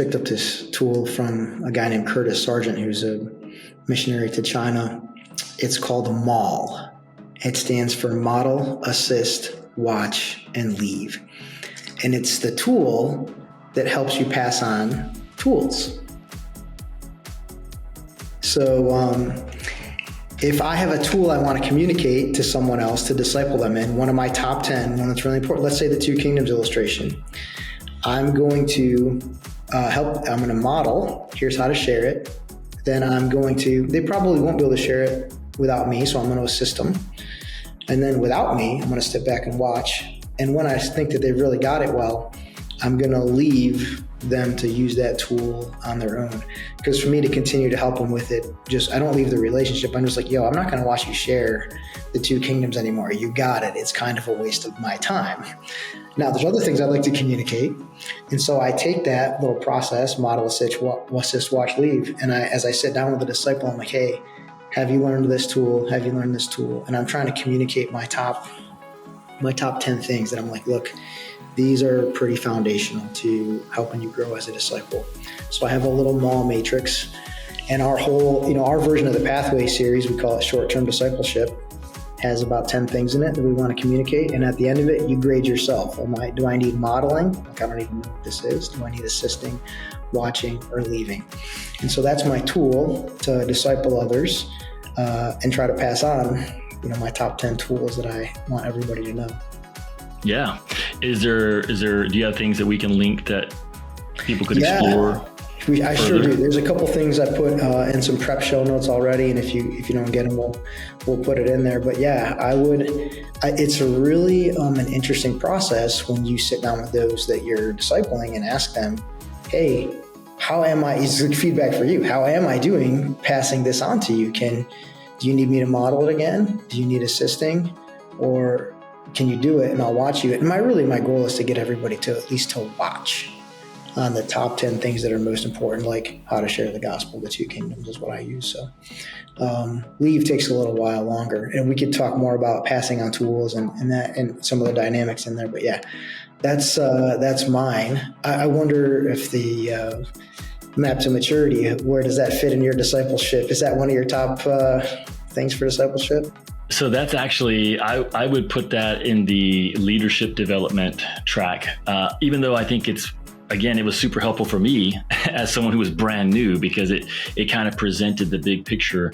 picked up this tool from a guy named Curtis Sargent, who's a missionary to China. It's called M.A.W.L. It stands for Model, Assist, Watch, and Leave. And it's the tool that helps you pass on tools. So if I have a tool I want to communicate to someone else to disciple them in, one of my top 10, one that's really important, let's say the 2 kingdoms illustration, I'm going to I'm going to model, here's how to share it. Then they probably won't be able to share it without me, so I'm going to assist them. And then without me, I'm going to step back and watch. And when I think that they've really got it well, I'm going to leave them to use that tool on their own. Because for me to continue to help them with it, I don't leave the relationship. I'm just like, I'm not going to watch you share the 2 kingdoms anymore. You got it. It's kind of a waste of my time. Now, there's other things I'd like to communicate. And so I take that little process, model, assist, watch, leave. And as I sit down with the disciple, I'm like, hey, have you learned this tool? Have you learned this tool? And I'm trying to communicate my top 10 things that I'm like, look, these are pretty foundational to helping you grow as a disciple. So I have a little M.A.W.L matrix, and our whole, our version of the Pathway series, we call it short-term discipleship, has about 10 things in it that we want to communicate. And at the end of it, you grade yourself. Do I need modeling? Like, I don't even know what this is. Do I need assisting, watching, or leaving? And so that's my tool to disciple others and try to pass on, my top 10 tools that I want everybody to know. Yeah. Do you have things that we can link that people could explore? I sure do. There's a couple things I put in some prep show notes already, and if you don't get them, we'll put it in there. But yeah, it's a really an interesting process when you sit down with those that you're discipling and ask them, hey, how am I? It's like feedback for you. How am I doing passing this on to you? Do you need me to model it again? Do you need assisting, or can you do it and I'll watch you? And my goal is to get everybody to at least to watch on the top 10 things that are most important, like how to share the gospel, the 2 kingdoms is what I use. So leave takes a little while longer, and we could talk more about passing on tools and that and some of the dynamics in there. But yeah, that's mine. I wonder if the map to maturity, where does that fit in your discipleship? Is that one of your top things for discipleship? So that's actually, I would put that in the leadership development track, even though I think it was super helpful for me as someone who was brand new, because it kind of presented the big picture.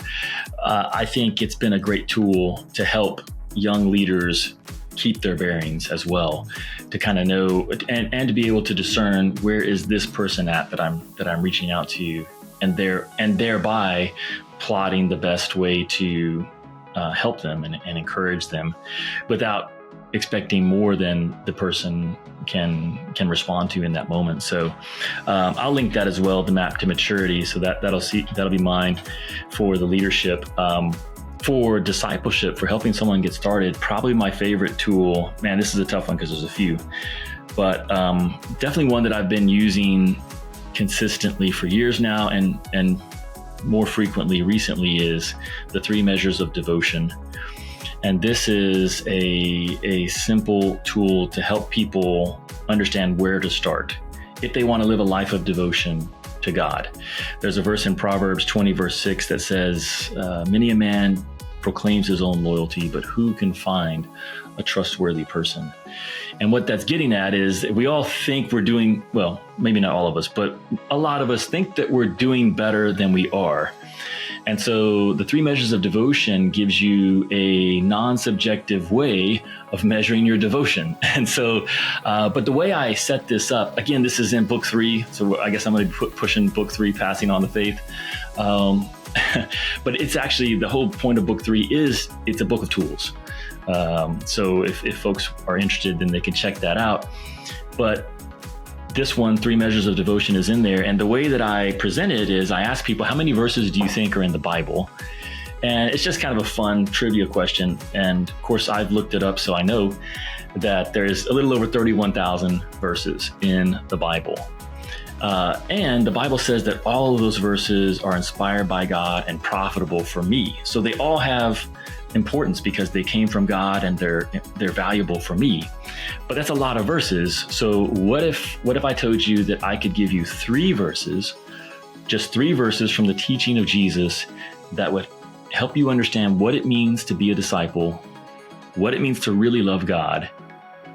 I think it's been a great tool to help young leaders keep their bearings as well, to kind of know and to be able to discern, where is this person at that I'm reaching out to, and thereby plotting the best way to help them and encourage them without expecting more than the person can respond to in that moment. So I'll link that as well, the map to maturity. So that'll be mine for the leadership. For discipleship, for helping someone get started, probably my favorite tool, man, this is a tough one because there's a few, but definitely one that I've been using consistently for years now and more frequently recently is the 3 measures of devotion. And this is a simple tool to help people understand where to start if they want to live a life of devotion to God. There's a verse in Proverbs 20, verse 6 that says, many a man proclaims his own loyalty, but who can find a trustworthy person? And what that's getting at is we all think we're doing, well, maybe not all of us, but a lot of us think that we're doing better than we are. And so the 3 measures of devotion gives you a non-subjective way of measuring your devotion. And so, but the way I set this up, again, this is in book 3. So I guess I'm going to be pushing book 3, Passing on the Faith. But it's actually, the whole point of book 3 is it's a book of tools. So if folks are interested, then they can check that out. But this one, 3 measures of devotion, is in there. And the way that I present it is I ask people, how many verses do you think are in the Bible? And it's just kind of a fun trivia question. And of course, I've looked it up, so I know that there's a little over 31,000 verses in the Bible. And the Bible says that all of those verses are inspired by God and profitable for me. So they all have importance because they came from God and they're valuable for me. But that's a lot of verses. So what if I told you that I could give you 3 verses, just 3 verses from the teaching of Jesus that would help you understand what it means to be a disciple, what it means to really love God,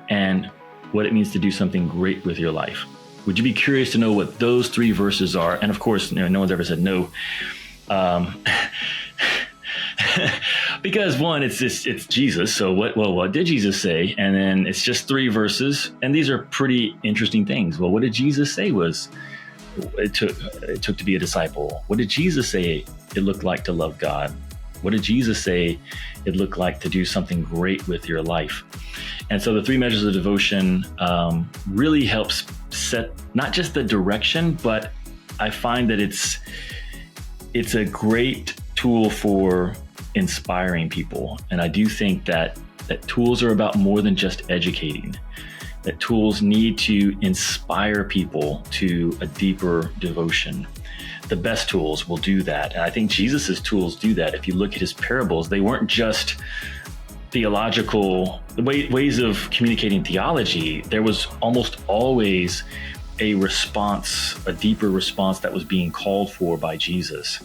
and what it means to do something great with your life? Would you be curious to know what those 3 verses are? And of course, no one's ever said no. Because one, it's Jesus. So what did Jesus say? And then it's just 3 verses. And these are pretty interesting things. Well, what did Jesus say it took to be a disciple? What did Jesus say it looked like to love God? What did Jesus say it looked like to do something great with your life? And so the 3 measures of devotion really helps set not just the direction, but I find that it's a great tool for inspiring people. And I do think that tools are about more than just educating, that tools need to inspire people to a deeper devotion. The best tools will do that. And I think Jesus's tools do that. If you look at his parables, they weren't just theological ways of communicating theology. There was almost always a response, a deeper response that was being called for by Jesus.